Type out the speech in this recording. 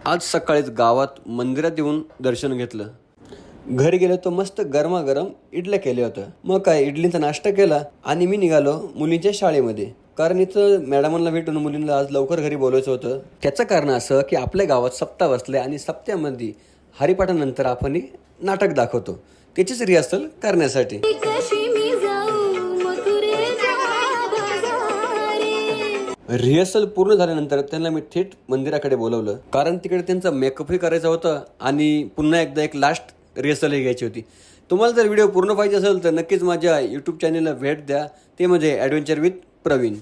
आज सकाळीच गावात मंदिरात येऊन दर्शन घेतलं. घरी गेलो तर मस्त गरमागरम इडल्या केल्या होत्या. मग काय इडलीचा नाश्ता केला आणि मी निघालो मुलींच्या शाळेमध्ये. कारण इथं मॅडमांना भेटून मुलींना आज लवकर घरी बोलायचं होतं. त्याचं कारण असं की आपल्या गावात सप्ताह बसले आणि सप्त्यामध्ये हरिपाठानंतर आपण नाटक दाखवतो. त्याचीच रिहर्सल करण्यासाठी रिहर्सल पूर्ण झाल्यानंतर त्यांना मी थेट मंदिराकडे बोलवलं. कारण तिकडे त्यांचा मेकअपही करायचा होता आणि पुन्हा एकदा एक लास्ट रिहर्सलही घ्यायची होती. तुम्हाला जर व्हिडिओ पूर्ण पाहिजे असेल तर नक्कीच माझ्या यूट्यूब चॅनलला भेट द्या. ते म्हणजे ॲडव्हेंचर विथ प्रवीण.